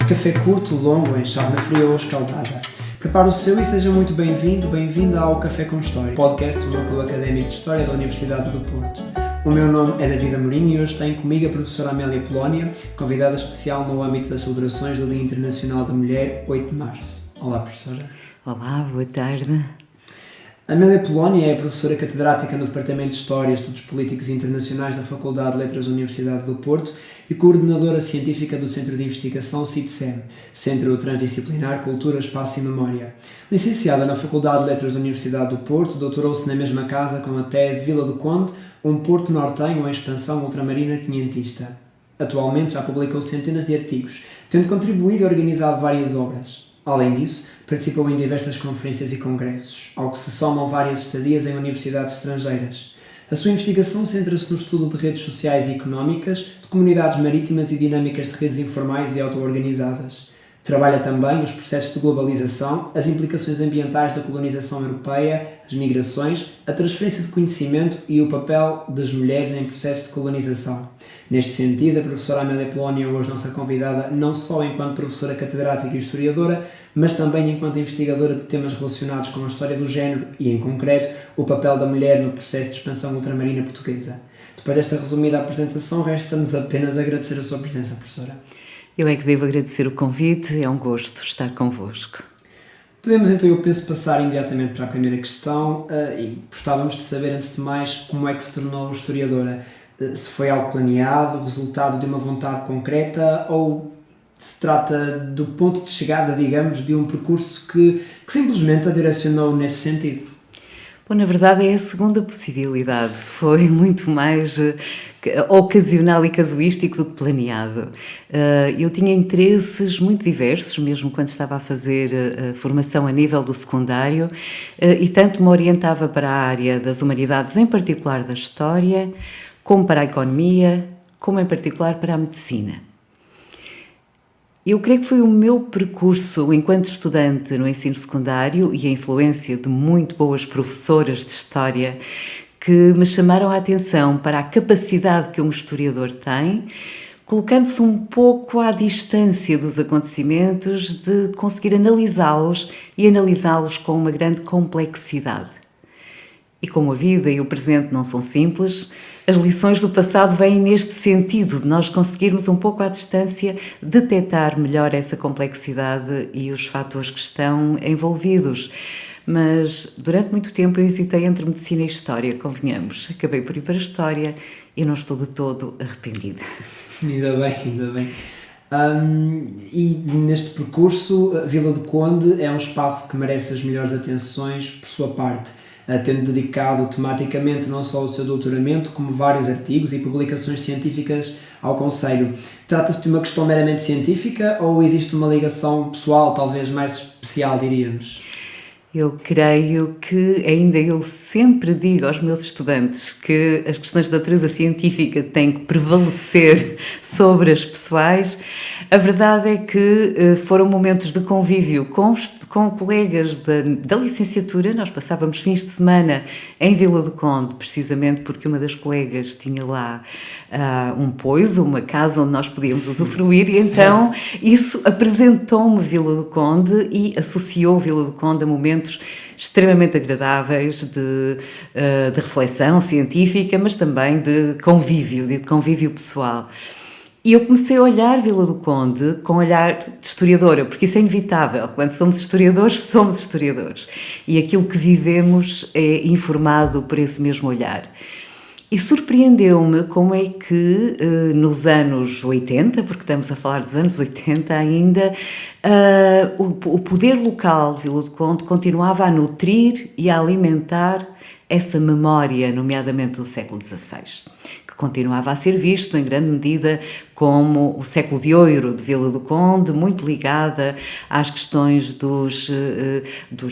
Café curto, longo, em chávena fria ou escaldada. Prepare o seu e seja muito bem-vindo, bem-vinda ao Café com História, podcast do Núcleo Académico de História da Universidade do Porto. O meu nome é David Amorim e hoje tenho comigo a professora Amélia Polónia, convidada especial no âmbito das celebrações do Dia Internacional da Mulher, 8 de março. Olá, professora. Olá, boa tarde. Amélia Polónia é professora catedrática no Departamento de História e Estudos Políticos e Internacionais da Faculdade de Letras da Universidade do Porto e coordenadora científica do Centro de Investigação CITSEM, Centro Transdisciplinar Cultura, Espaço e Memória. Licenciada na Faculdade de Letras da Universidade do Porto, doutorou-se na mesma casa com a tese Vila do Conde, um porto nortenho em expansão ultramarina quinhentista. Atualmente já publicou centenas de artigos, tendo contribuído e organizado várias obras. Além disso, participou em diversas conferências e congressos, ao que se somam várias estadias em universidades estrangeiras. A sua investigação centra-se no estudo de redes sociais e económicas, de comunidades marítimas e dinâmicas de redes informais e auto-organizadas. Trabalha também os processos de globalização, as implicações ambientais da colonização europeia, as migrações, a transferência de conhecimento e o papel das mulheres em processo de colonização. Neste sentido, a professora Amélia Polónia é hoje nossa convidada não só enquanto professora catedrática e historiadora, mas também enquanto investigadora de temas relacionados com a história do género e, em concreto, o papel da mulher no processo de expansão ultramarina portuguesa. Depois desta resumida apresentação, resta-nos apenas agradecer a sua presença, professora. Eu é que devo agradecer o convite, é um gosto estar convosco. Podemos então, eu penso, passar imediatamente para a primeira questão e gostávamos de saber, antes de mais, como é que se tornou historiadora. Se foi algo planeado, resultado de uma vontade concreta ou se trata do ponto de chegada, digamos, de um percurso que simplesmente a direcionou nesse sentido? Bom, na verdade é a segunda possibilidade, foi muito mais ocasional e casuístico do que planeado. Eu tinha interesses muito diversos, mesmo quando estava a fazer a formação a nível do secundário, e tanto me orientava para a área das humanidades, em particular da história, como para a economia, como em particular para a medicina. Eu creio que foi o meu percurso enquanto estudante no ensino secundário e a influência de muito boas professoras de história que me chamaram a atenção para a capacidade que um historiador tem, colocando-se um pouco à distância dos acontecimentos, de conseguir analisá-los e analisá-los com uma grande complexidade. E como a vida e o presente não são simples, as lições do passado vêm neste sentido, de nós conseguirmos um pouco à distância detectar melhor essa complexidade e os fatores que estão envolvidos. Mas durante muito tempo eu hesitei entre medicina e história, convenhamos. Acabei por ir para a história e não estou de todo arrependida. Ainda bem, ainda bem. E neste percurso, Vila do Conde é um espaço que merece as melhores atenções por sua parte, tendo dedicado tematicamente não só o seu doutoramento, como vários artigos e publicações científicas ao concelho. Trata-se de uma questão meramente científica ou existe uma ligação pessoal, talvez mais especial, diríamos? Eu creio que ainda eu sempre digo aos meus estudantes que as questões de natureza científica têm que prevalecer sobre as pessoais. A verdade é que foram momentos de convívio com colegas da licenciatura. Nós passávamos fins de semana em Vila do Conde, precisamente porque uma das colegas tinha lá um poiso, uma casa onde nós podíamos usufruir, e então isso apresentou-me Vila do Conde e associou Vila do Conde a momentos extremamente agradáveis de reflexão científica, mas também de convívio pessoal. E eu comecei a olhar Vila do Conde com olhar de historiadora, porque isso é inevitável. Quando somos historiadores. E aquilo que vivemos é informado por esse mesmo olhar. E surpreendeu-me como é que nos anos 80, porque estamos a falar dos anos 80 ainda, o poder local de Vila do Conde continuava a nutrir e a alimentar essa memória, nomeadamente do século XVI, que continuava a ser visto em grande medida como o século de ouro de Vila do Conde, muito ligada às questões dos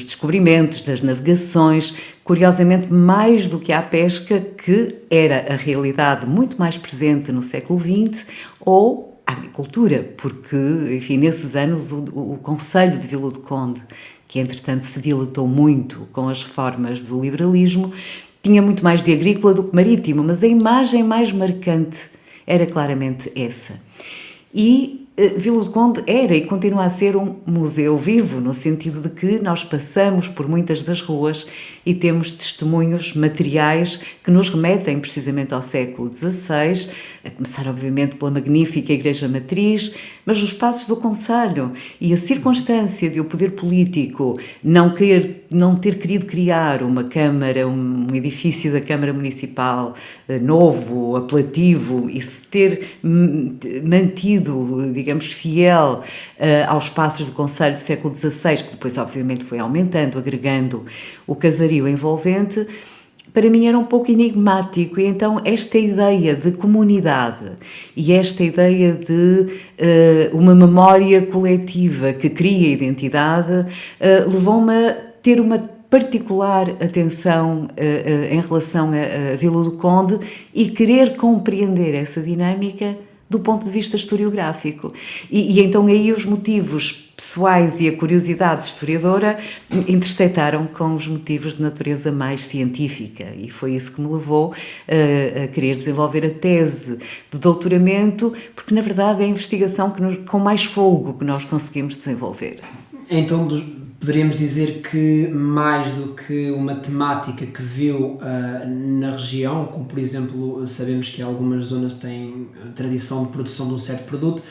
descobrimentos, das navegações, curiosamente mais do que à pesca, que era a realidade muito mais presente no século XX, ou a agricultura, porque, enfim, nesses anos o concelho de Vila do Conde, que entretanto se dilatou muito com as reformas do liberalismo, tinha muito mais de agrícola do que marítimo, mas a imagem mais marcante era claramente essa. E Vila do Conde era e continua a ser um museu vivo, no sentido de que nós passamos por muitas das ruas e temos testemunhos materiais que nos remetem precisamente ao século XVI, a começar obviamente pela magnífica Igreja Matriz, mas os passos do concelho e a circunstância de o poder político não ter querido criar uma Câmara, um edifício da Câmara Municipal novo, apelativo, e se ter mantido, digamos, fiel aos passos do concelho do século XVI, que depois obviamente foi aumentando, agregando o casario envolvente, para mim era um pouco enigmático. E então esta ideia de comunidade e esta ideia de uma memória coletiva que cria identidade levou-me a ter uma particular atenção em relação a Vila do Conde e querer compreender essa dinâmica do ponto de vista historiográfico. E então aí os motivos pessoais e a curiosidade historiadora intersectaram com os motivos de natureza mais científica, e foi isso que me levou a querer desenvolver a tese de doutoramento, porque na verdade é a investigação com mais folgo que nós conseguimos desenvolver. Então poderíamos dizer que mais do que uma temática que viu na região, como por exemplo sabemos que algumas zonas têm tradição de produção de um certo produto,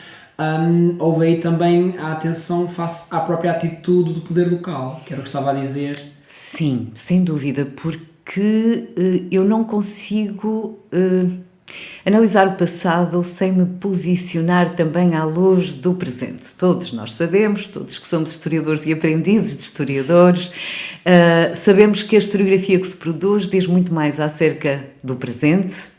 houve aí também a atenção face à própria atitude do poder local, que era o que estava a dizer. Sim, sem dúvida, porque eu não consigo analisar o passado sem me posicionar também à luz do presente. Todos nós sabemos, todos que somos historiadores e aprendizes de historiadores, sabemos que a historiografia que se produz diz muito mais acerca do presente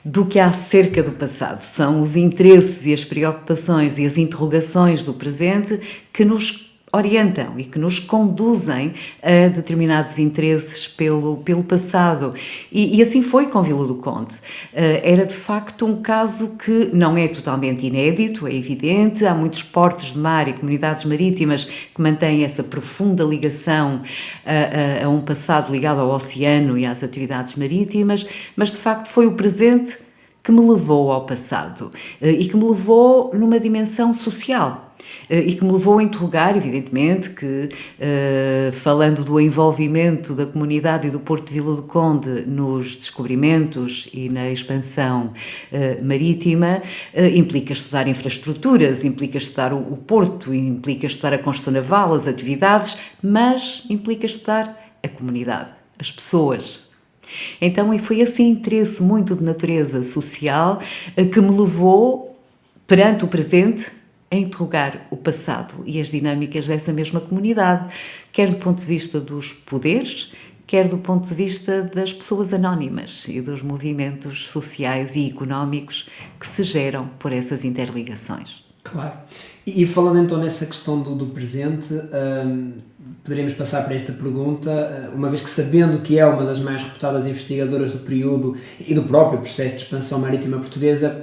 do que acerca do passado. São os interesses e as preocupações e as interrogações do presente que nos orientam e que nos conduzem a determinados interesses pelo passado. E assim foi com Vila do Conde. Era de facto um caso que não é totalmente inédito, é evidente. Há muitos portos de mar e comunidades marítimas que mantêm essa profunda ligação a um passado ligado ao oceano e às atividades marítimas, mas de facto foi o presente que me levou ao passado e que me levou numa dimensão social. E que me levou a interrogar, evidentemente, que falando do envolvimento da comunidade e do Porto de Vila do Conde nos descobrimentos e na expansão marítima, implica estudar infraestruturas, implica estudar o porto, implica estudar a construção naval, as atividades, mas implica estudar a comunidade, as pessoas. Então foi esse interesse muito de natureza social que me levou, perante o presente, a interrogar o passado e as dinâmicas dessa mesma comunidade, quer do ponto de vista dos poderes, quer do ponto de vista das pessoas anónimas e dos movimentos sociais e económicos que se geram por essas interligações. Claro. E falando então nessa questão do presente, poderíamos passar para esta pergunta, uma vez que, sabendo que é uma das mais reputadas investigadoras do período e do próprio processo de expansão marítima portuguesa,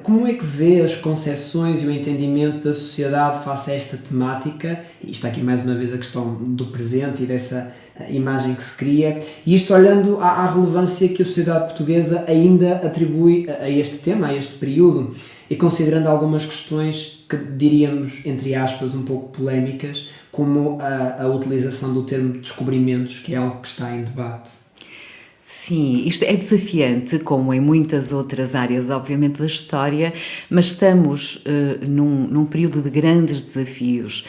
como é que vê as concepções e o entendimento da sociedade face a esta temática? E está aqui mais uma vez a questão do presente e dessa imagem que se cria, e isto olhando à relevância que a sociedade portuguesa ainda atribui a este tema, a este período, e considerando algumas questões que diríamos, entre aspas, um pouco polémicas, como a utilização do termo descobrimentos, que é algo que está em debate. Sim, isto é desafiante, como em muitas outras áreas, obviamente, da história, mas estamos num período de grandes desafios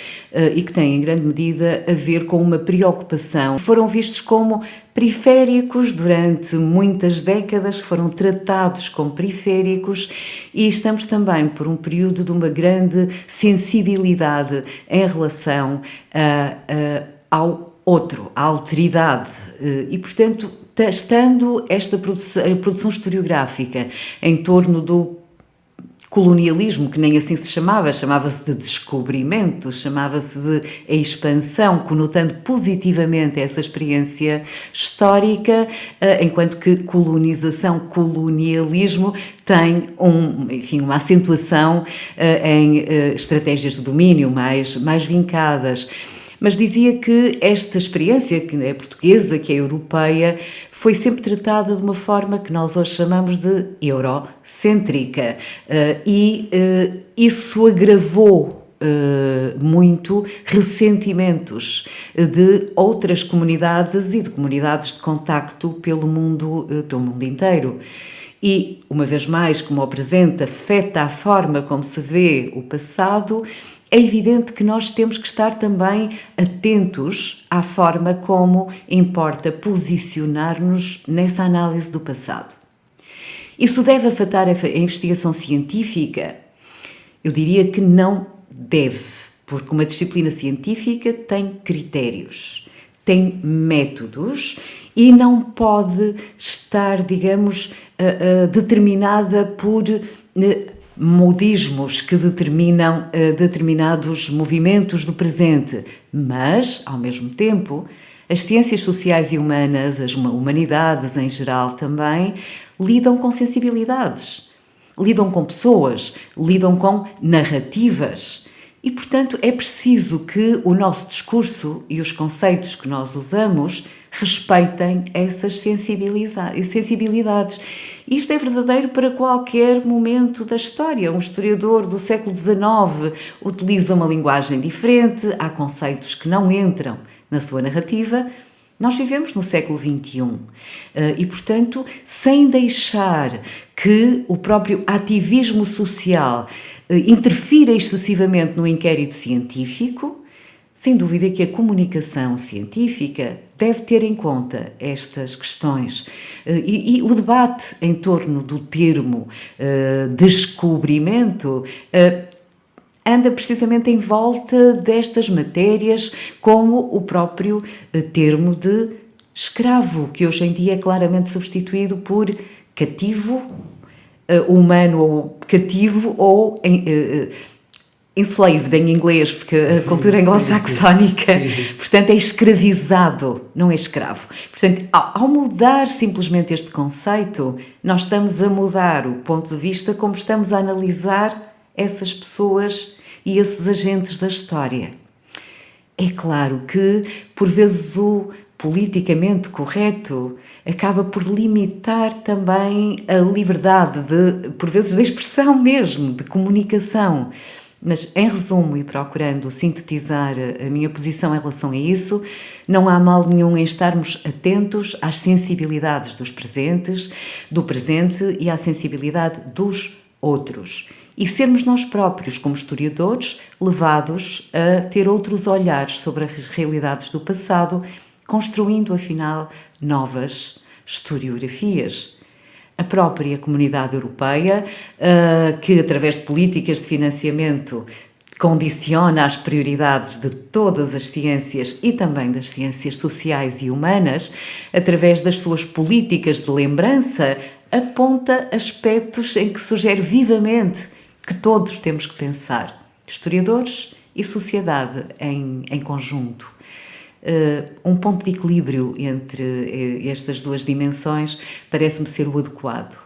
e que tem, em grande medida, a ver com uma preocupação. Foram vistos como periféricos durante muitas décadas, que foram tratados como periféricos, e estamos também por um período de uma grande sensibilidade em relação ao outro, à alteridade, e, portanto, estando esta produção historiográfica em torno do colonialismo, que nem assim se chamava-se de descobrimento, chamava-se de expansão, conotando positivamente essa experiência histórica, enquanto que colonização, colonialismo tem uma acentuação em estratégias de domínio mais vincadas. Mas dizia que esta experiência, que é portuguesa, que é europeia, foi sempre tratada de uma forma que nós hoje chamamos de eurocêntrica. Isso agravou muito ressentimentos de outras comunidades e de comunidades de contacto pelo mundo inteiro. E, uma vez mais, como o presente afeta a forma como se vê o passado, é evidente que nós temos que estar também atentos à forma como importa posicionar-nos nessa análise do passado. Isso deve afetar a investigação científica? Eu diria que não deve, porque uma disciplina científica tem critérios, tem métodos e não pode estar, digamos, determinada por modismos que determinam determinados movimentos do presente, mas, ao mesmo tempo, as ciências sociais e humanas, as humanidades em geral também, lidam com sensibilidades, lidam com pessoas, lidam com narrativas. E, portanto, é preciso que o nosso discurso e os conceitos que nós usamos respeitem essas sensibilidades. Isto é verdadeiro para qualquer momento da história. Um historiador do século XIX utiliza uma linguagem diferente, há conceitos que não entram na sua narrativa. Nós vivemos no século XXI e, portanto, sem deixar que o próprio ativismo social interfira excessivamente no inquérito científico, sem dúvida que a comunicação científica deve ter em conta estas questões. E o debate em torno do termo descobrimento anda precisamente em volta destas matérias, como o próprio termo de escravo, que hoje em dia é claramente substituído por cativo, humano ou cativo, ou enslaved em inglês, porque a cultura anglo-saxónica, portanto, é escravizado, não é escravo. Portanto, ao mudar simplesmente este conceito, nós estamos a mudar o ponto de vista como estamos a analisar essas pessoas e esses agentes da história. É claro que, por vezes, o politicamente correto acaba por limitar também a liberdade, por vezes, de expressão mesmo, de comunicação. Mas, em resumo, e procurando sintetizar a minha posição em relação a isso, não há mal nenhum em estarmos atentos às sensibilidades do presente e à sensibilidade dos outros. E sermos nós próprios, como historiadores, levados a ter outros olhares sobre as realidades do passado, construindo, afinal, novas historiografias. A própria comunidade europeia, que através de políticas de financiamento condiciona as prioridades de todas as ciências e também das ciências sociais e humanas, através das suas políticas de lembrança, aponta aspectos em que sugere vivamente que todos temos que pensar, historiadores e sociedade em conjunto. Um ponto de equilíbrio entre estas duas dimensões parece-me ser o adequado.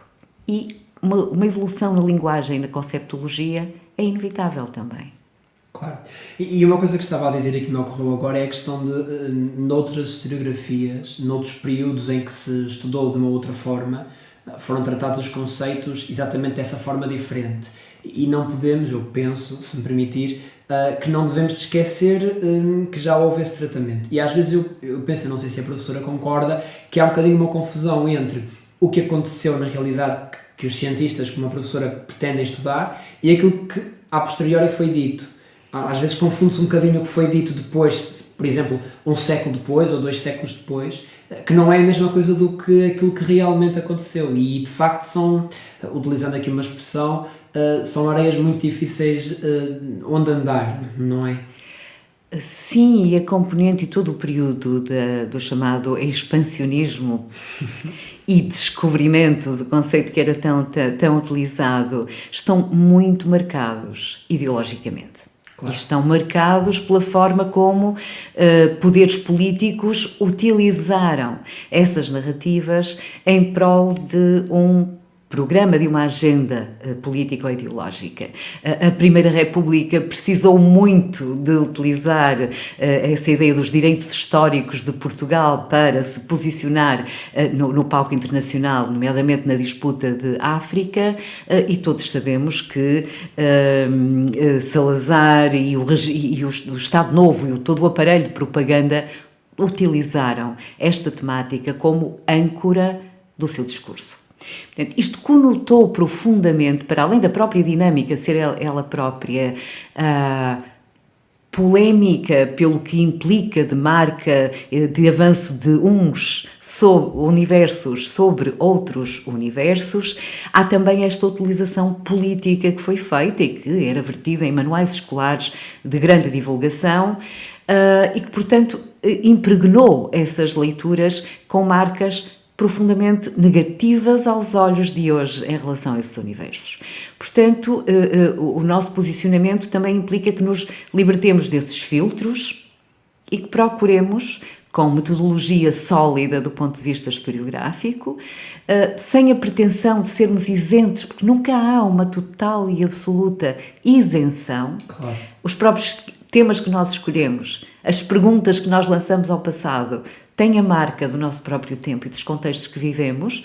E uma evolução na linguagem e na conceptologia é inevitável também. Claro. E uma coisa que estava a dizer e que me ocorreu agora é a questão de, noutras historiografias, noutros períodos em que se estudou de uma outra forma, foram tratados os conceitos exatamente dessa forma diferente. E não podemos, eu penso, se me permitir, que não devemos de esquecer que já houve esse tratamento. E às vezes eu penso, eu não sei se a professora concorda, que há um bocadinho uma confusão entre o que aconteceu na realidade que os cientistas, como a professora, pretendem estudar e aquilo que a posteriori foi dito. Às vezes confunde-se um bocadinho o que foi dito depois, por exemplo, um século depois ou 2 séculos depois, que não é a mesma coisa do que aquilo que realmente aconteceu. E de facto são, utilizando aqui uma expressão, são areias muito difíceis onde andar, não é? Sim, e a componente e todo o período do chamado expansionismo e descobrimento, do conceito que era tão utilizado, estão muito marcados ideologicamente. Claro. E estão marcados pela forma como poderes políticos utilizaram essas narrativas em prol de um programa de uma agenda político-ideológica. A Primeira República precisou muito de utilizar essa ideia dos direitos históricos de Portugal para se posicionar no palco internacional, nomeadamente na disputa de África, e todos sabemos que Salazar e o Estado Novo e todo o aparelho de propaganda utilizaram esta temática como âncora do seu discurso. Portanto, isto conotou profundamente, para além da própria dinâmica ser ela própria, polémica pelo que implica de marca, de avanço de uns universos sobre outros universos. Há também esta utilização política que foi feita e que era vertida em manuais escolares de grande divulgação e que, portanto, impregnou essas leituras com marcas profundamente negativas aos olhos de hoje em relação a esses universos. Portanto, o nosso posicionamento também implica que nos libertemos desses filtros e que procuremos, com metodologia sólida do ponto de vista historiográfico, sem a pretensão de sermos isentos, porque nunca há uma total e absoluta isenção. Claro. Os próprios temas que nós escolhemos, as perguntas que nós lançamos ao passado, têm a marca do nosso próprio tempo e dos contextos que vivemos,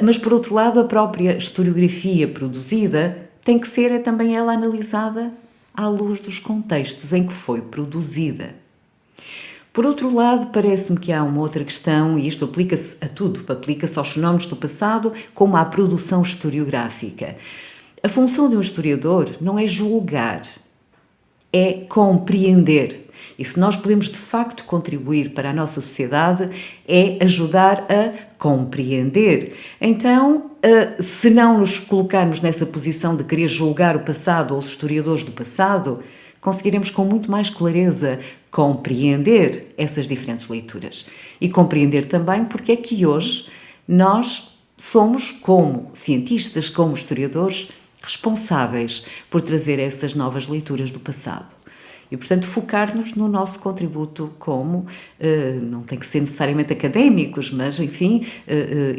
mas, por outro lado, a própria historiografia produzida tem que ser também ela analisada à luz dos contextos em que foi produzida. Por outro lado, parece-me que há uma outra questão, e isto aplica-se a tudo, aplica-se aos fenómenos do passado, como à produção historiográfica. A função de um historiador não é julgar, é compreender. E se nós podemos de facto contribuir para a nossa sociedade, é ajudar a compreender. Então, se não nos colocarmos nessa posição de querer julgar o passado ou os historiadores do passado, conseguiremos com muito mais clareza compreender essas diferentes leituras. E compreender também porque é que hoje nós somos, como cientistas, como historiadores, responsáveis por trazer essas novas leituras do passado. E, portanto, focar-nos no nosso contributo como, não tem que ser necessariamente académicos, mas, enfim,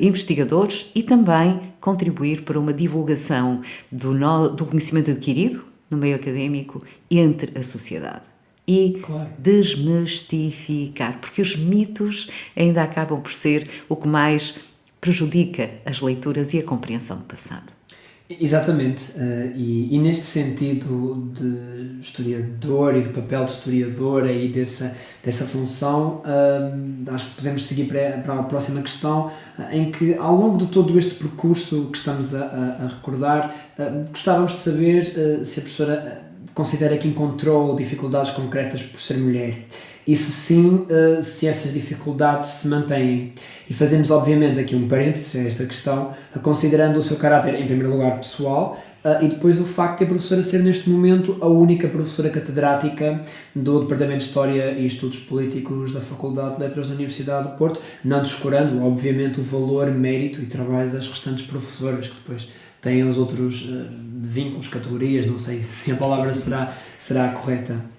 investigadores, e também contribuir para uma divulgação do conhecimento adquirido no meio académico entre a sociedade. E Claro. desmistificar, porque os mitos ainda acabam por ser o que mais prejudica as leituras e a compreensão do passado. Exatamente, e neste sentido de historiador e do papel de historiadora e dessa função, acho que podemos seguir para a próxima questão, em que ao longo de todo este percurso que estamos a recordar, gostávamos de saber se a professora considera que encontrou dificuldades concretas por ser mulher. E se sim, se essas dificuldades se mantêm. E fazemos, obviamente, aqui um parênteses a esta questão, considerando o seu caráter, em primeiro lugar, pessoal, e depois o facto de a professora ser, neste momento, a única professora catedrática do Departamento de História e Estudos Políticos da Faculdade de Letras da Universidade do Porto, não descurando, obviamente, o valor, mérito e trabalho das restantes professoras, que depois têm os outros vínculos, categorias, não sei se a palavra será correta.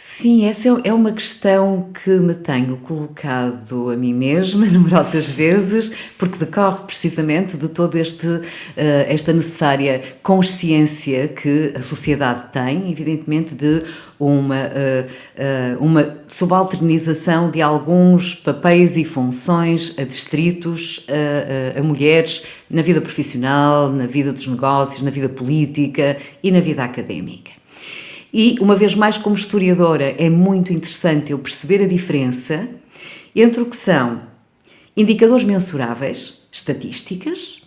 Sim, essa é uma questão que me tenho colocado a mim mesma numerosas vezes, porque decorre precisamente de toda esta necessária consciência que a sociedade tem, evidentemente, de uma subalternização de alguns papéis e funções adstritos a mulheres na vida profissional, na vida dos negócios, na vida política e na vida académica. E, uma vez mais, como historiadora, é muito interessante eu perceber a diferença entre o que são indicadores mensuráveis, estatísticas,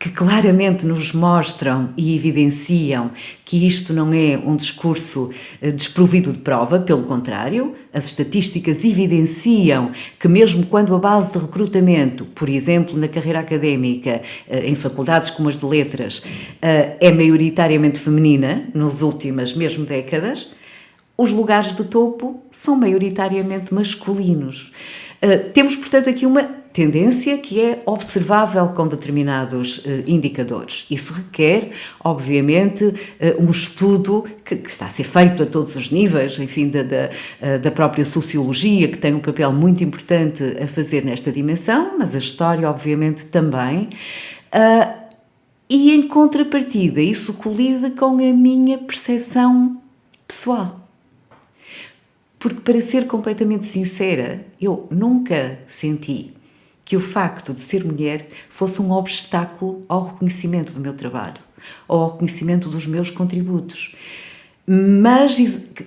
que claramente nos mostram e evidenciam que isto não é um discurso desprovido de prova, pelo contrário, as estatísticas evidenciam que mesmo quando a base de recrutamento, por exemplo, na carreira académica, em faculdades como as de letras, é maioritariamente feminina, nas últimas mesmo décadas, os lugares de topo são maioritariamente masculinos. Temos, portanto, aqui uma tendência que é observável com determinados indicadores. Isso requer, obviamente, um estudo que está a ser feito a todos os níveis, enfim, da própria sociologia, que tem um papel muito importante a fazer nesta dimensão, mas a história, obviamente, também. E, em contrapartida, isso colide com a minha percepção pessoal. Porque, para ser completamente sincera, eu nunca senti que o facto de ser mulher fosse um obstáculo ao reconhecimento do meu trabalho, ou ao reconhecimento dos meus contributos. Mas,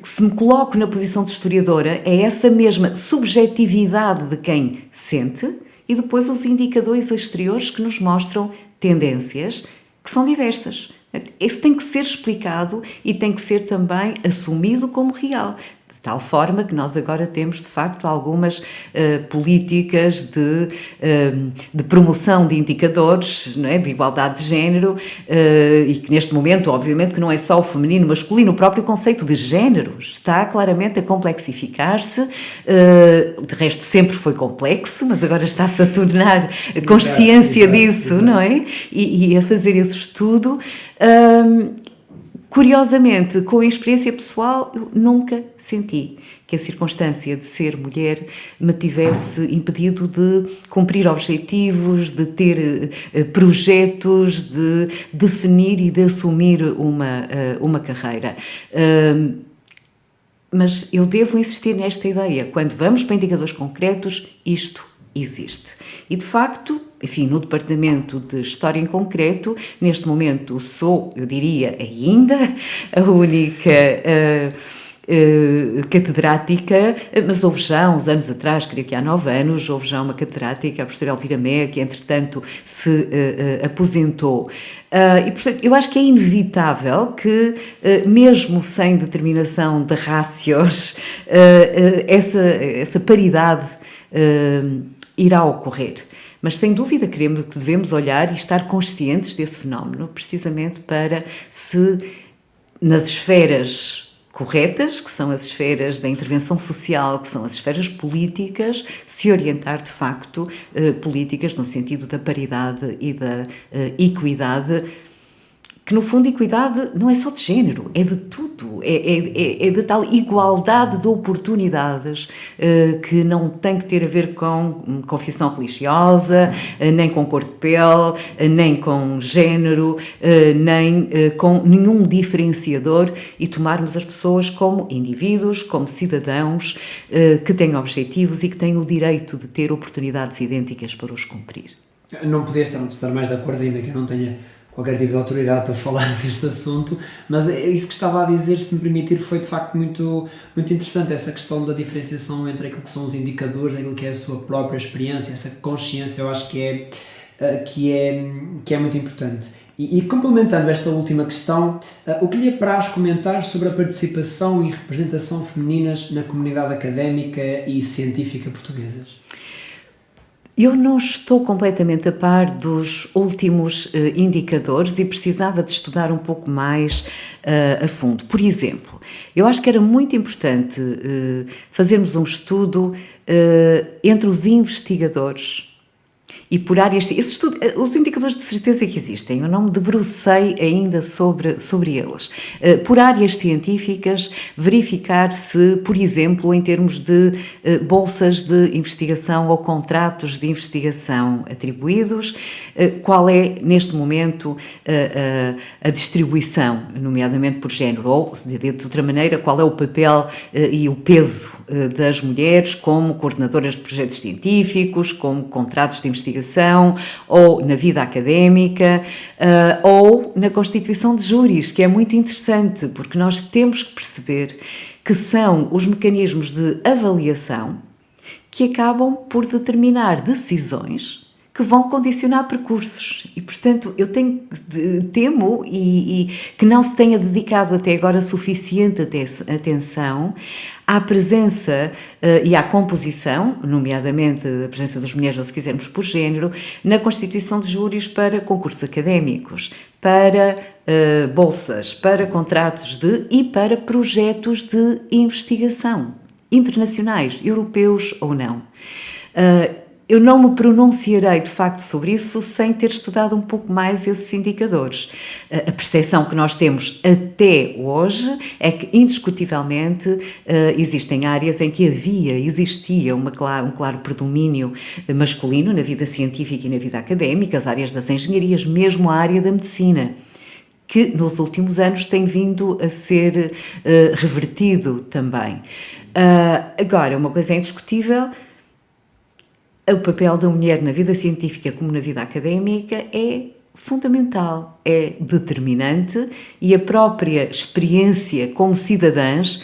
se me coloco na posição de historiadora, é essa mesma subjetividade de quem sente e depois os indicadores exteriores que nos mostram tendências que são diversas. Isso tem que ser explicado e tem que ser também assumido como real. De tal forma que nós agora temos, de facto, algumas políticas de promoção de indicadores, não é, de igualdade de género, e que neste momento, obviamente, que não é só o feminino, masculino, o próprio conceito de género está claramente a complexificar-se, de resto sempre foi complexo, mas agora está-se a tornar consciência disso, não é? E a fazer esse estudo. Curiosamente, com a experiência pessoal, eu nunca senti que a circunstância de ser mulher me tivesse impedido de cumprir objetivos, de ter projetos, de definir e de assumir uma carreira. Mas eu devo insistir nesta ideia. Quando vamos para indicadores concretos, isto existe. E, de facto, enfim, no Departamento de História em concreto, neste momento sou, eu diria, ainda a única catedrática, mas houve já uns anos atrás, creio que há 9 anos, houve já uma catedrática, a professora Elvira Mea, que entretanto se aposentou. E, portanto, eu acho que é inevitável que, mesmo sem determinação de rácios, essa paridade irá ocorrer. Mas, sem dúvida, que devemos olhar e estar conscientes desse fenómeno, precisamente para se, nas esferas corretas, que são as esferas da intervenção social, que são as esferas políticas, se orientar, de facto, políticas no sentido da paridade e da equidade, que no fundo equidade não é só de género, é de tudo, é de tal igualdade de oportunidades que não tem que ter a ver com confissão religiosa, nem com cor de pele, nem com género, nem com nenhum diferenciador, e tomarmos as pessoas como indivíduos, como cidadãos que têm objetivos e que têm o direito de ter oportunidades idênticas para os cumprir. Não podia estar mais de acordo, ainda que eu não tenha qualquer tipo de autoridade para falar deste assunto, mas isso que estava a dizer, se me permitir, foi de facto muito, muito interessante, essa questão da diferenciação entre aquilo que são os indicadores, aquilo que é a sua própria experiência, essa consciência, eu acho que é muito importante. E complementando esta última questão, o que lhe apraz comentar sobre a participação e representação femininas na comunidade académica e científica portuguesas? Eu não estou completamente a par dos últimos indicadores e precisava de estudar um pouco mais a fundo. Por exemplo, eu acho que era muito importante fazermos um estudo entre os investigadores e por áreas. Esse estudo, os indicadores de certeza que existem, eu não me debrucei ainda sobre eles. Por áreas científicas, verificar se, por exemplo, em termos de bolsas de investigação ou contratos de investigação atribuídos, qual é, neste momento, a distribuição, nomeadamente por género, ou, de outra maneira, qual é o papel e o peso das mulheres como coordenadoras de projetos científicos, como contratos de investigação, ou na vida académica, ou na constituição de júris, que é muito interessante, porque nós temos que perceber que são os mecanismos de avaliação que acabam por determinar decisões que vão condicionar percursos. E, portanto, eu temo que não se tenha dedicado até agora suficiente atenção à presença e à composição, nomeadamente a presença das mulheres, ou se quisermos por género, na constituição de júris para concursos académicos, para bolsas, para contratos e para projetos de investigação, internacionais, europeus ou não. Eu não me pronunciarei, de facto, sobre isso sem ter estudado um pouco mais esses indicadores. A percepção que nós temos até hoje é que, indiscutivelmente, existem áreas em que existia um claro predomínio masculino na vida científica e na vida académica, as áreas das engenharias, mesmo a área da medicina, que nos últimos anos tem vindo a ser revertido também. Agora, uma coisa é indiscutível: o papel da mulher na vida científica como na vida académica é fundamental, é determinante, e a própria experiência como cidadãs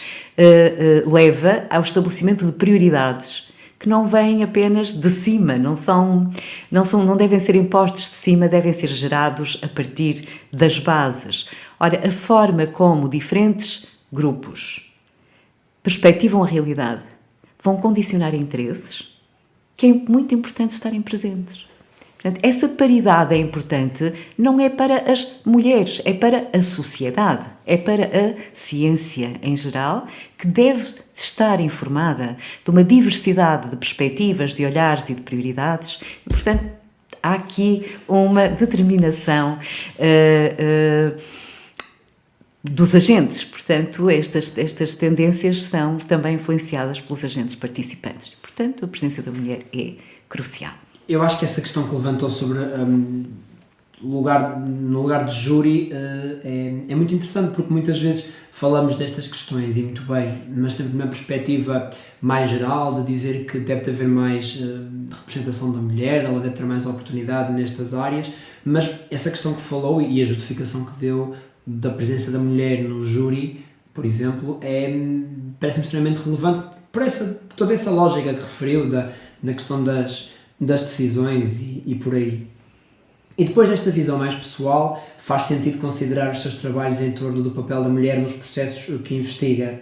leva ao estabelecimento de prioridades que não vêm apenas de cima, não devem ser impostos de cima, devem ser gerados a partir das bases. Ora, a forma como diferentes grupos perspectivam a realidade vão condicionar interesses, que é muito importante estarem presentes. Portanto, essa paridade é importante, não é para as mulheres, é para a sociedade, é para a ciência em geral, que deve estar informada de uma diversidade de perspectivas, de olhares e de prioridades, e, portanto, há aqui uma determinação dos agentes. Portanto, estas tendências são também influenciadas pelos agentes participantes. Portanto, a presença da mulher é crucial. Eu acho que essa questão que levantou sobre no lugar de júri é muito interessante, porque muitas vezes falamos destas questões, e muito bem, mas sempre numa perspectiva mais geral, de dizer que deve haver mais representação da mulher, ela deve ter mais oportunidade nestas áreas, mas essa questão que falou e a justificação que deu da presença da mulher no júri, por exemplo, parece-me extremamente relevante por toda essa lógica que referiu da questão das decisões e por aí. E depois desta visão mais pessoal, faz sentido considerar os seus trabalhos em torno do papel da mulher nos processos que investiga.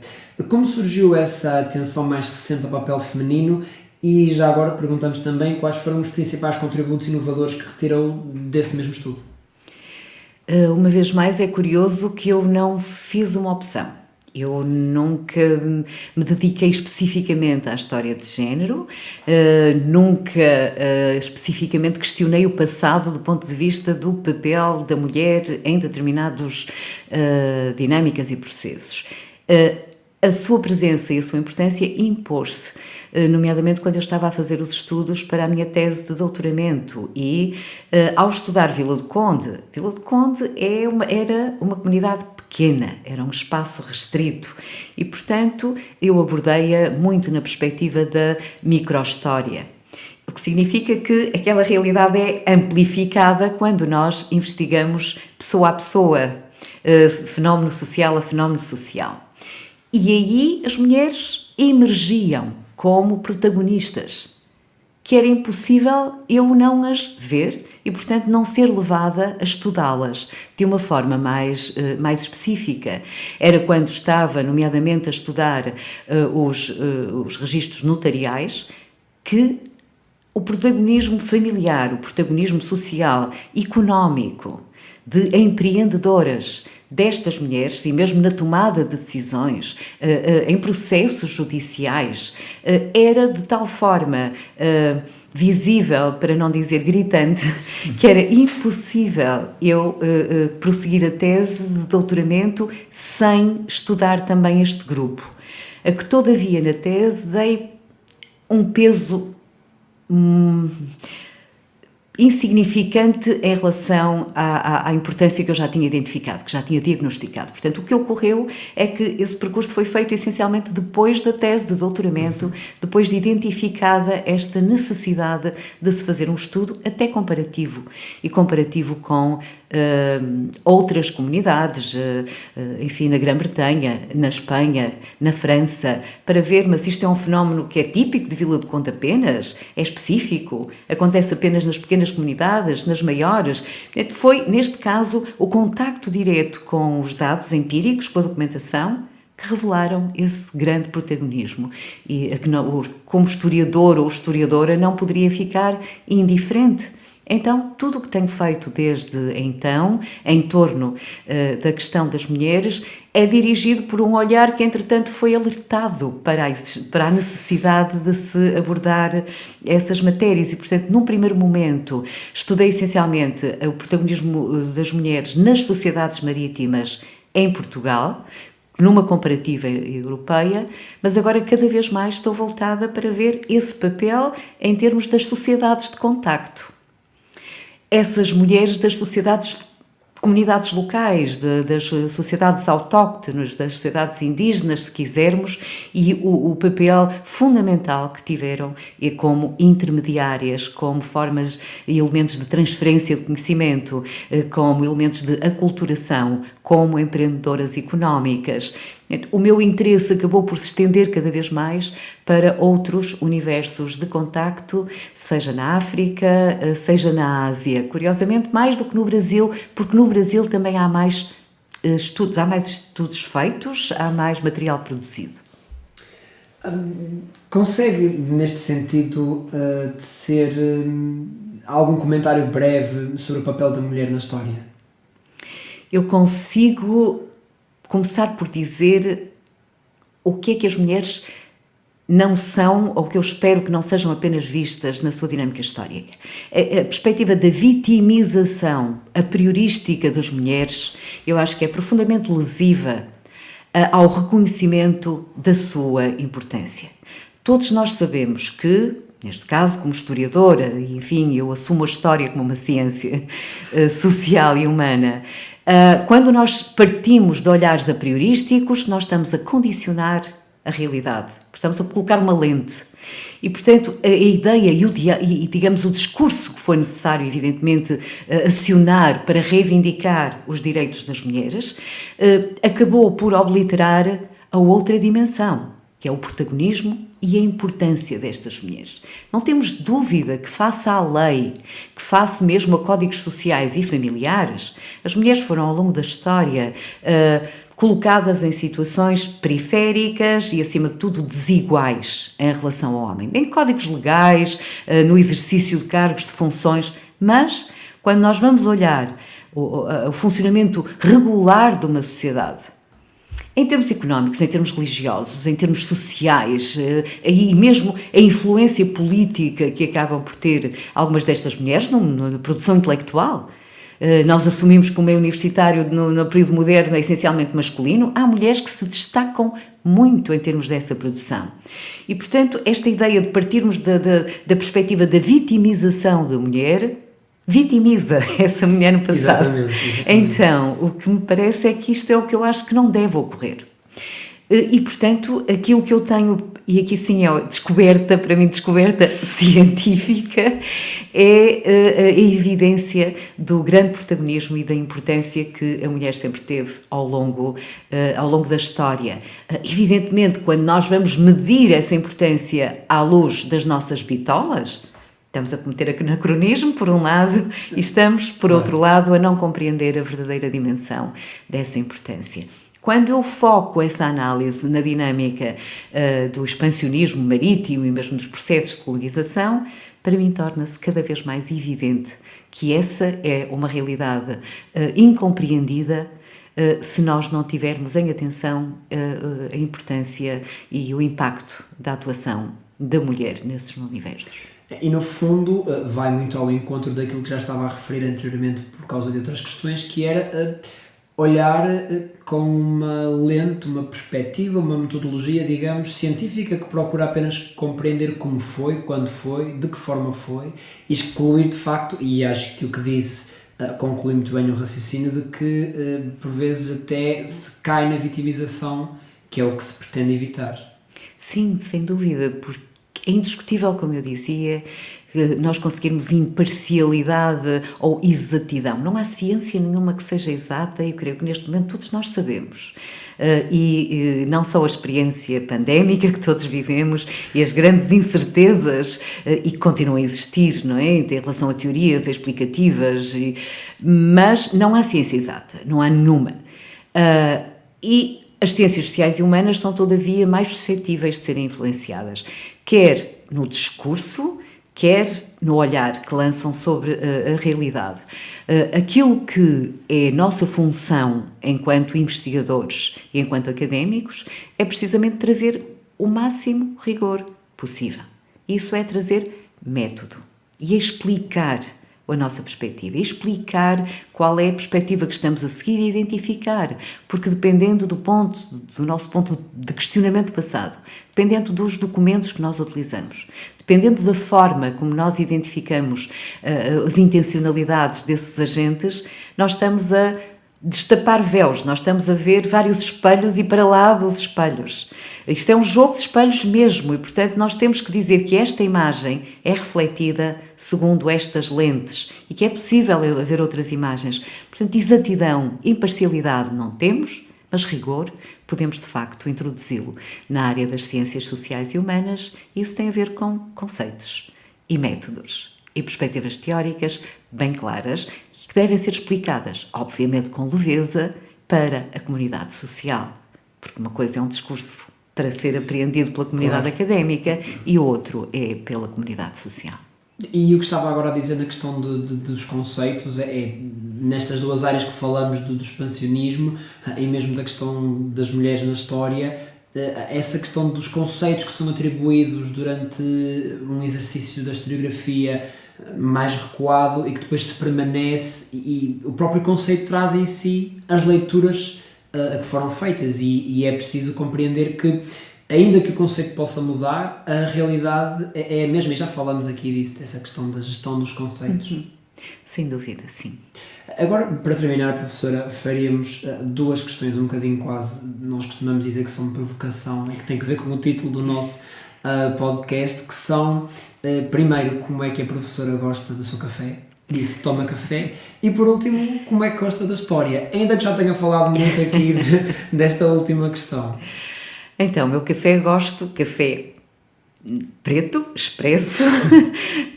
Como surgiu essa atenção mais recente ao papel feminino? E já agora perguntamos também quais foram os principais contributos inovadores que retirou desse mesmo estudo. Uma vez mais, é curioso que eu não fiz uma opção. Eu nunca me dediquei especificamente à história de género, nunca especificamente questionei o passado do ponto de vista do papel da mulher em determinadas dinâmicas e processos. A sua presença e a sua importância impôs-se, nomeadamente quando eu estava a fazer os estudos para a minha tese de doutoramento e ao estudar Vila do Conde era uma comunidade pequena, era um espaço restrito e, portanto, eu abordei-a muito na perspectiva da microhistória. O que significa que aquela realidade é amplificada quando nós investigamos pessoa a pessoa, fenómeno social a fenómeno social. E aí as mulheres emergiam como protagonistas, que era impossível eu não as ver e, portanto, não ser levada a estudá-las de uma forma mais específica. Era quando estava, nomeadamente, a estudar os registros notariais, que o protagonismo familiar, o protagonismo social, económico, de empreendedoras destas mulheres, e mesmo na tomada de decisões, em processos judiciais, era de tal forma visível, para não dizer gritante, que era impossível eu prosseguir a tese de doutoramento sem estudar também este grupo. A que, todavia, na tese dei um peso insignificante em relação à importância que eu já tinha identificado, que já tinha diagnosticado. Portanto, o que ocorreu é que esse percurso foi feito essencialmente depois da tese de doutoramento, depois de identificada esta necessidade de se fazer um estudo até comparativo, e comparativo com outras comunidades, enfim, na Grã-Bretanha, na Espanha, na França, para ver, mas isto é um fenómeno que é típico de Vila do Conde apenas, é específico, acontece apenas nas pequenas comunidades, nas maiores. Foi, neste caso, o contacto direto com os dados empíricos, com a documentação, que revelaram esse grande protagonismo e que, como historiador ou historiadora, não poderia ficar indiferente Então, tudo o que tenho feito desde então, em torno da questão das mulheres, é dirigido por um olhar que, entretanto, foi alertado para a necessidade de se abordar essas matérias. E, portanto, num primeiro momento, estudei essencialmente o protagonismo das mulheres nas sociedades marítimas em Portugal, numa comparativa europeia, mas agora cada vez mais estou voltada para ver esse papel em termos das sociedades de contacto. Essas mulheres das sociedades, comunidades locais, das sociedades autóctones, das sociedades indígenas, se quisermos, e o papel fundamental que tiveram como intermediárias, como formas e elementos de transferência de conhecimento, como elementos de aculturação, como empreendedoras económicas. O meu interesse acabou por se estender cada vez mais para outros universos de contacto, seja na África, seja na Ásia. Curiosamente, mais do que no Brasil, porque no Brasil também há mais estudos feitos, há mais material produzido. Consegue, neste sentido, tecer algum comentário breve sobre o papel da mulher na história? Eu consigo começar por dizer o que é que as mulheres não são, ou que eu espero que não sejam apenas vistas na sua dinâmica histórica. A perspectiva da vitimização a priorística das mulheres, eu acho que é profundamente lesiva ao reconhecimento da sua importância. Todos nós sabemos que, neste caso, como historiadora, e enfim, eu assumo a história como uma ciência social e humana, quando nós partimos de olhares a priorísticos, nós estamos a condicionar a realidade, estamos a colocar uma lente. E, portanto, a ideia e, digamos, o discurso que foi necessário, evidentemente, acionar para reivindicar os direitos das mulheres, acabou por obliterar a outra dimensão, que é o protagonismo e a importância destas mulheres. Não temos dúvida que, face à lei, que face mesmo a códigos sociais e familiares, as mulheres foram, ao longo da história, colocadas em situações periféricas e, acima de tudo, desiguais em relação ao homem. Em códigos legais, no exercício de cargos, de funções, mas, quando nós vamos olhar o funcionamento regular de uma sociedade, em termos económicos, em termos religiosos, em termos sociais, e mesmo a influência política que acabam por ter algumas destas mulheres na produção intelectual. Nós assumimos que o meio universitário no período moderno é essencialmente masculino. Há mulheres que se destacam muito em termos dessa produção. E, portanto, esta ideia de partirmos da perspectiva da vitimização da mulher vitimiza essa mulher no passado. Exatamente. Então, o que me parece é que isto é o que eu acho que não deve ocorrer. E, portanto, aquilo que eu tenho, e aqui sim é descoberta, para mim descoberta científica, é a evidência do grande protagonismo e da importância que a mulher sempre teve ao longo da história. Evidentemente, quando nós vamos medir essa importância à luz das nossas bitolas, estamos a cometer anacronismo, por um lado, e estamos, por outro lado, a não compreender a verdadeira dimensão dessa importância. Quando eu foco essa análise na dinâmica do expansionismo marítimo e mesmo dos processos de colonização, para mim torna-se cada vez mais evidente que essa é uma realidade incompreendida se nós não tivermos em atenção a importância e o impacto da atuação da mulher nesses universos. E, no fundo, vai muito ao encontro daquilo que já estava a referir anteriormente por causa de outras questões, que era olhar com uma lente, uma perspectiva, uma metodologia, digamos, científica, que procura apenas compreender como foi, quando foi, de que forma foi, e excluir de facto, e acho que o que disse conclui muito bem o raciocínio, de que por vezes até se cai na vitimização, que é o que se pretende evitar. Sim, sem dúvida, porque é indiscutível, como eu dizia, nós conseguirmos imparcialidade ou exatidão. Não há ciência nenhuma que seja exata, e eu creio que neste momento todos nós sabemos. E não só a experiência pandémica que todos vivemos e as grandes incertezas e que continuam a existir, não é? Em relação a teorias explicativas, mas não há ciência exata, não há nenhuma. E as ciências sociais e humanas são, todavia, mais suscetíveis de serem influenciadas, quer no discurso, quer no olhar que lançam sobre a realidade. Aquilo que é nossa função enquanto investigadores e enquanto académicos é precisamente trazer o máximo rigor possível. Isso é trazer método e explicar a nossa perspectiva, explicar qual é a perspectiva que estamos a seguir e identificar, porque dependendo do nosso ponto de questionamento passado, dependendo dos documentos que nós utilizamos, dependendo da forma como nós identificamos as intencionalidades desses agentes, nós estamos a destapar véus, nós estamos a ver vários espelhos e para lá dos espelhos. Isto é um jogo de espelhos mesmo e, portanto, nós temos que dizer que esta imagem é refletida segundo estas lentes e que é possível haver outras imagens. Portanto, exatidão, imparcialidade não temos, mas rigor podemos, de facto, introduzi-lo na área das ciências sociais e humanas. Isso tem a ver com conceitos e métodos e perspectivas teóricas bem claras e que devem ser explicadas, obviamente com leveza, para a comunidade social. Porque uma coisa é um discurso para ser apreendido pela comunidade académica e outro é pela comunidade social. E o que estava agora a dizer na questão dos conceitos nestas duas áreas que falamos do expansionismo e mesmo da questão das mulheres na história, essa questão dos conceitos que são atribuídos durante um exercício da historiografia mais recuado e que depois se permanece e o próprio conceito traz em si as leituras a que foram feitas e é preciso compreender que ainda que o conceito possa mudar, a realidade é a mesma, e já falamos aqui disso, dessa questão da gestão dos conceitos. Uhum. Sem dúvida, sim. Agora, para terminar, professora, faríamos duas questões um bocadinho quase, nós costumamos dizer que são provocação e que tem que ver com o título do nosso podcast, que são, primeiro, como é que a professora gosta do seu café, e se toma café, e por último, como é que gosta da história, ainda que já tenha falado muito aqui desta última questão. Então, meu café gosto, café preto, expresso,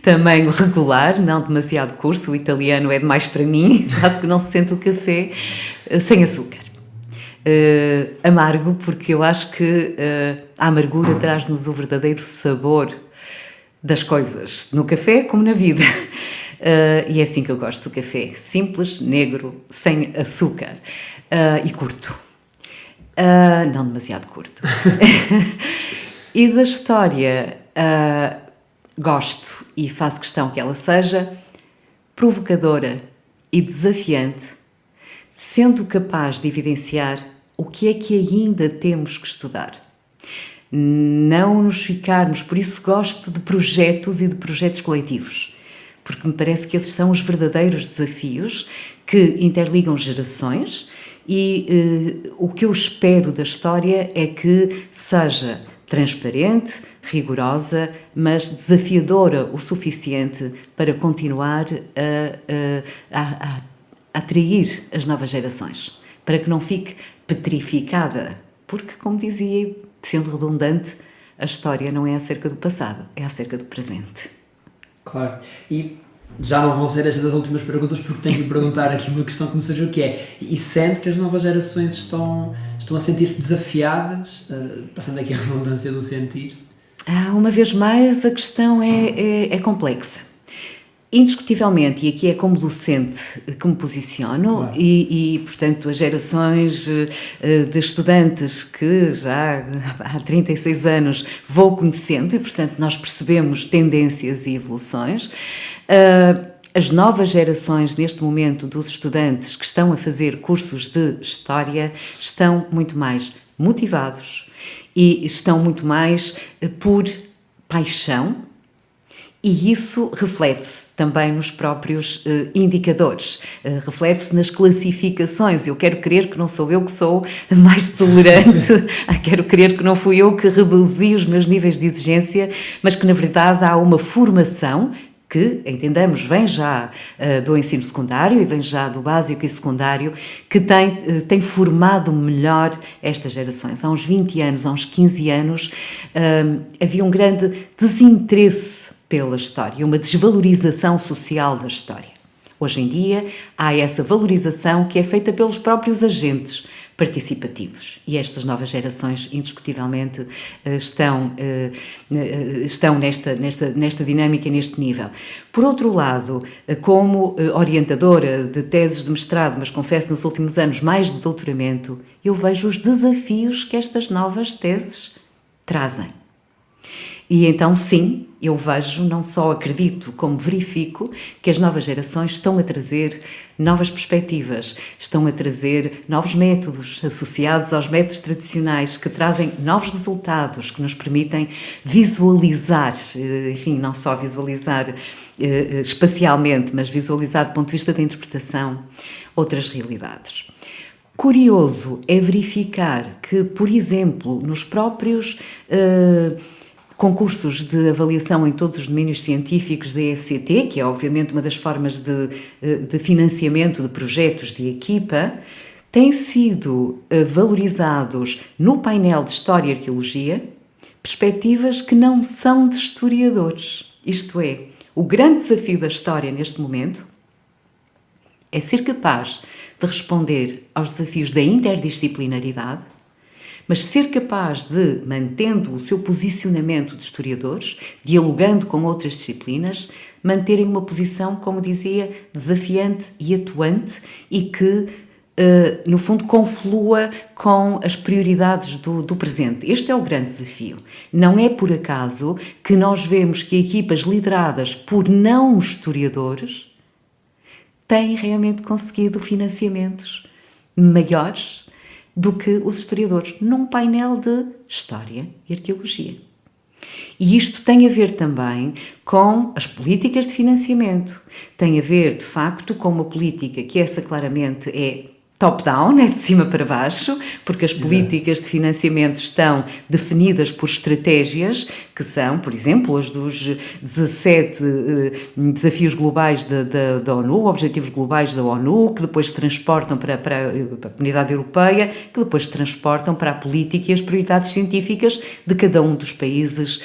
tamanho regular, não demasiado curso, o italiano é demais para mim, quase que não se sente o café, sem açúcar. Amargo, porque eu acho que a amargura traz-nos o verdadeiro sabor das coisas, no café como na vida. E é assim que eu gosto do café, simples, negro, sem açúcar e curto. Não demasiado curto. E da história, gosto e faço questão que ela seja provocadora e desafiante, sendo capaz de evidenciar o que é que ainda temos que estudar. Não nos ficarmos, por isso gosto de projetos e de projetos coletivos, porque me parece que esses são os verdadeiros desafios que interligam gerações e o que eu espero da história é que seja transparente, rigorosa, mas desafiadora o suficiente para continuar a atrair as novas gerações, para que não fique petrificada, porque, como dizia, sendo redundante, a história não é acerca do passado, é acerca do presente. Claro, e já não vão ser estas as últimas perguntas porque tenho que lhe perguntar aqui uma questão que me surgiu, que é, e sente que as novas gerações estão a sentir-se desafiadas, passando aqui a redundância do sentir? Uma vez mais, a questão é complexa. Indiscutivelmente, e aqui é como docente que me posiciono, claro. e portanto as gerações de estudantes que já há 36 anos vou conhecendo e portanto nós percebemos tendências e evoluções. As novas gerações neste momento dos estudantes que estão a fazer cursos de História estão muito mais motivados e estão muito mais por paixão. E isso reflete-se também nos próprios indicadores, reflete-se nas classificações. Eu quero crer que não sou eu que sou mais tolerante, quero crer que não fui eu que reduzi os meus níveis de exigência, mas que na verdade há uma formação que, entendamos, vem já do ensino secundário e vem já do básico e secundário, que tem formado melhor estas gerações. Há uns 20 anos, há uns 15 anos, havia um grande desinteresse pela história, uma desvalorização social da história. Hoje em dia há essa valorização que é feita pelos próprios agentes, participativos. E estas novas gerações, indiscutivelmente, estão nesta dinâmica, neste nível. Por outro lado, como orientadora de teses de mestrado, mas confesso nos últimos anos mais de doutoramento, eu vejo os desafios que estas novas teses trazem. E então, sim, eu vejo, não só acredito, como verifico que as novas gerações estão a trazer novas perspectivas, estão a trazer novos métodos associados aos métodos tradicionais que trazem novos resultados, que nos permitem visualizar, enfim, não só visualizar espacialmente, mas visualizar do ponto de vista da interpretação outras realidades. Curioso é verificar que, por exemplo, nos próprios concursos de avaliação em todos os domínios científicos da EFCT, que é obviamente uma das formas de financiamento de projetos de equipa, têm sido valorizados no painel de História e Arqueologia perspectivas que não são de historiadores. Isto é, o grande desafio da história neste momento é ser capaz de responder aos desafios da interdisciplinaridade, mas ser capaz de, mantendo o seu posicionamento de historiadores, dialogando com outras disciplinas, manterem uma posição, como dizia, desafiante e atuante e que, no fundo, conflua com as prioridades do presente. Este é o grande desafio. Não é por acaso que nós vemos que equipas lideradas por não historiadores têm realmente conseguido financiamentos maiores do que os historiadores, num painel de História e Arqueologia. E isto tem a ver também com as políticas de financiamento, tem a ver, de facto, com uma política que essa claramente é top-down, é de cima para baixo, porque as políticas de financiamento estão definidas por estratégias que são, por exemplo, as dos 17 desafios globais da ONU, objetivos globais da ONU, que depois se transportam para a comunidade europeia, que depois se transportam para a política e as prioridades científicas de cada um dos países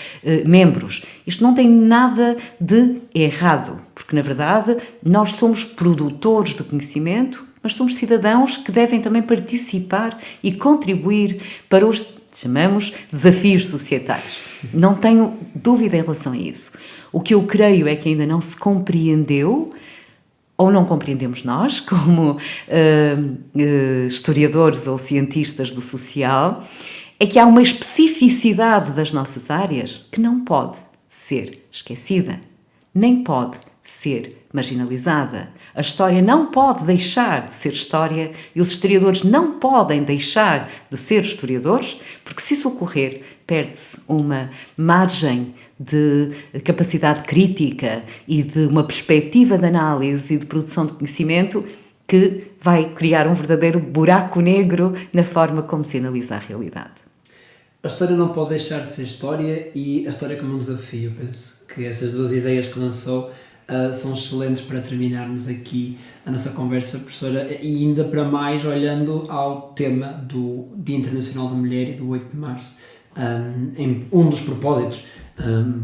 membros. Isto não tem nada de errado, porque, na verdade, nós somos produtores de conhecimento, mas somos cidadãos que devem também participar e contribuir para os, chamamos, desafios societais. Não tenho dúvida em relação a isso. O que eu creio é que ainda não se compreendeu, ou não compreendemos nós, como historiadores ou cientistas do social, é que há uma especificidade das nossas áreas que não pode ser esquecida, nem pode ser marginalizada. A história não pode deixar de ser história e os historiadores não podem deixar de ser historiadores, porque se isso ocorrer, perde-se uma margem de capacidade crítica e de uma perspectiva de análise e de produção de conhecimento que vai criar um verdadeiro buraco negro na forma como se analisa a realidade. A história não pode deixar de ser história e a história como um desafio. Penso que essas duas ideias que lançou são excelentes para terminarmos aqui a nossa conversa, professora, e ainda para mais olhando ao tema do Dia Internacional da Mulher e do 8 de Março, em um dos propósitos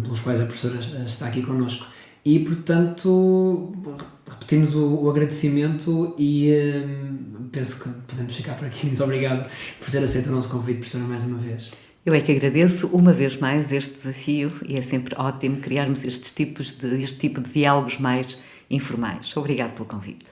pelos quais a professora está aqui connosco. E, portanto, repetimos o agradecimento e penso que podemos ficar por aqui. Muito obrigado por ter aceito o nosso convite, professora, mais uma vez. Eu é que agradeço uma vez mais este desafio e é sempre ótimo criarmos este tipo de diálogos mais informais. Obrigado pelo convite.